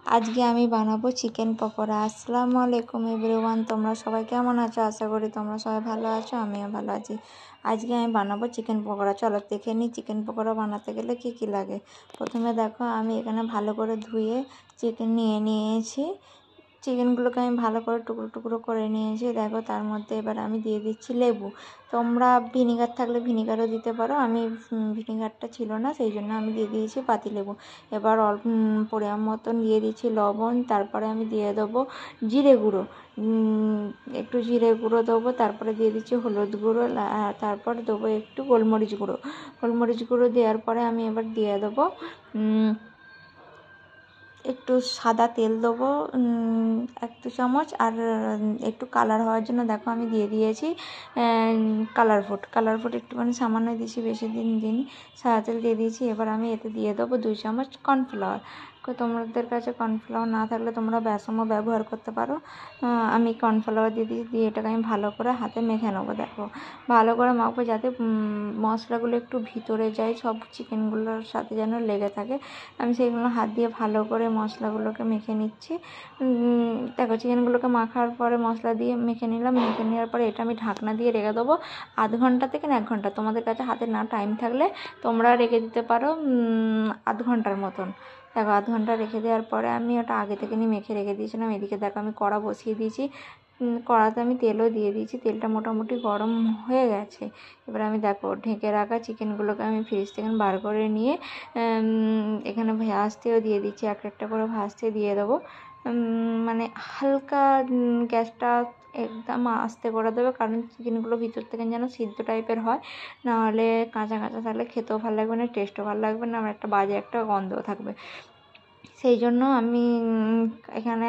আজকে আমি বানাবো চিকেন পকোড়া। আসসালামু আলাইকুম এভরিওয়ান, তোমরা সবাই কেমন আছো? আশা করি তোমরা সবাই ভালো আছো, আমিও ভালো আছি। আজকে আমি বানাবো চিকেন পকোড়া। চলো দেখে নিই চিকেন পকোড়া বানাতে গেলে কি কি লাগে। প্রথমে দেখো আমি এখানে ভালো করে ধুয়ে চিকেন নিয়েছি। চিকেনগুলোকে আমি ভালো করে টুকরো টুকরো করে নিয়েছি। দেখো তার মধ্যে এবার আমি দিয়ে দিচ্ছি লেবু। তোমরা ভিনিগার থাকলে ভিনিগারও দিতে পারো, আমি ভিনিগারটা ছিল না সেই জন্য আমি দিয়ে দিয়েছি পাতিলেবু। এবার অল্প পরিমাণ মতন দিয়ে দিচ্ছি লবণ। তারপরে আমি দিয়ে দেবো জিরে গুঁড়ো, একটু জিরে গুঁড়ো দেবো। তারপরে দিয়ে দিচ্ছি হলুদ গুঁড়ো, তারপর দেবো একটু গোলমরিচ গুঁড়ো। গোলমরিচ গুঁড়ো দেওয়ার পরে আমি এবার দিয়ে দেবো একটু সাদা তেল দেবো 1 চামচ। আর একটু কালার হওয়ার জন্য দেখো আমি দিয়ে দিয়েছি কালার ফুড একটুখানি সামান্য দিয়েছি, বেশি দিন সাদা তেল দিয়ে দিয়েছি। এবার আমি এতে দিয়ে দেবো 2 চামচ কর্নফ্লাওয়ার। তোমাদের কাছে কর্নফ্লাওয়ার না থাকলে তোমরা বেসনও ব্যবহার করতে পারো। আমি কর্নফ্লাওয়ার দিয়ে দিয়েছি, দিয়ে এটাকে আমি ভালো করে হাতে মেখে নেবো। দেখো ভালো করে মাখবো যাতে মশলাগুলো একটু ভিতরে যায়, সব চিকেনগুলোর সাথে যেন লেগে থাকে। আমি সেইগুলো হাত দিয়ে ভালো করে মশলাগুলোকে মেখে নিচ্ছি। দেখো চিকেনগুলোকে মাখার পরে মশলা দিয়ে মেখে নিলাম। মেখে নেওয়ার পরে এটা আমি ঢাকনা দিয়ে রেখে দেবো 0.5 ঘন্টা থেকে 1 ঘন্টা। তোমাদের কাছে হাতে না টাইম থাকলে তোমরা রেখে দিতে পারো 0.5 ঘন্টার মতন। দেখো 0.5 ঘন্টা রেখে দেওয়ার পরে আমি ওটা আগে থেকে মেখে রেখে দিয়েছিলাম। এদিকে দেখো আমি কড়া বসিয়ে দিয়েছি, কড়াতে আমি তেলও দিয়ে দিয়েছি। তেলটা মোটামুটি গরম হয়ে গেছে। এবার আমি দেখো ঢেকে রাখা চিকেনগুলোকে আমি ফ্রিজ থেকে বার করে নিয়ে এখানে ভাজতেও দিয়ে দিচ্ছি, একটা করে ভাজতে দিয়ে দেবো। মানে হালকা গ্যাসটা একদম আস্তে করে দেবে, কারণ চিকেনগুলো ভিতর থেকে যেন সিদ্ধ টাইপের হয়, নাহলে কাঁচা কাঁচা থাকলে খেতেও ভালো লাগবে না, টেস্টও ভালো লাগবে না, একটা বাজে একটা গন্ধও থাকবে। সেই জন্য আমি এখানে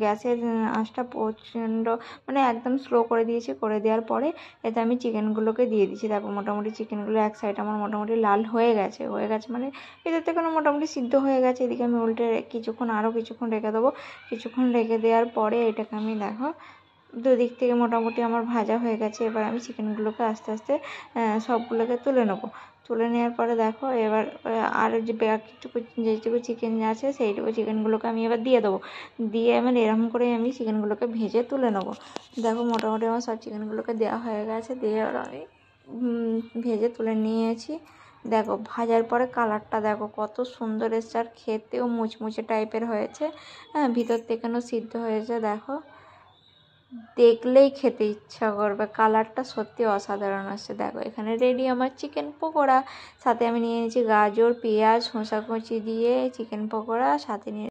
গ্যাসের আঁচটা প্রচণ্ড মানে একদম স্লো করে দিয়েছি। করে দেওয়ার পরে এতে আমি চিকেনগুলোকে দিয়ে দিচ্ছি। দেখো মোটামুটি চিকেনগুলো এক সাইড আমার মোটামুটি লাল হয়ে গেছে মানে ভিতর থেকে মোটামুটি সিদ্ধ হয়ে গেছে। এদিকে আমি উল্টে আরও কিছুক্ষণ রেখে দেবো। কিছুক্ষণ রেখে দেওয়ার পরে এটাকে আমি দেখো দুদিক থেকে মোটামুটি আমার ভাজা হয়ে গেছে। এবার আমি চিকেনগুলোকে আস্তে আস্তে সবগুলোকে তুলে নেবো। তুলে নেওয়ার পরে দেখো এবার আর যে যেটুকু চিকেন আছে সেইটুকু চিকেনগুলোকে আমি এবার দিয়ে দেবো। দিয়ে মানে এরকম করে আমি চিকেনগুলোকে ভেজে তুলে নেবো। দেখো মোটামুটি আমার সব চিকেনগুলোকে দেওয়া হয়ে গেছে, দিয়ে আমি ভেজে তুলে নিয়েছি। দেখো ভাজার পরে কালারটা দেখো কত সুন্দর এসছে, আর খেতেও মুচমুচে টাইপের হয়েছে। হ্যাঁ, ভিতর থেকেও সিদ্ধ হয়েছে। দেখো দেখলেই খেতে ইচ্ছা করবে, কালারটা সত্যি অসাধারণ আসছে। দেখো এখানে রেডি আমার চিকেন পকোড়া। সাথে আমি নিয়ে নিয়েছি গাজর, পেঁয়াজ, শসা কুচি দিয়ে চিকেন পকোড়া, সাথে নিয়ে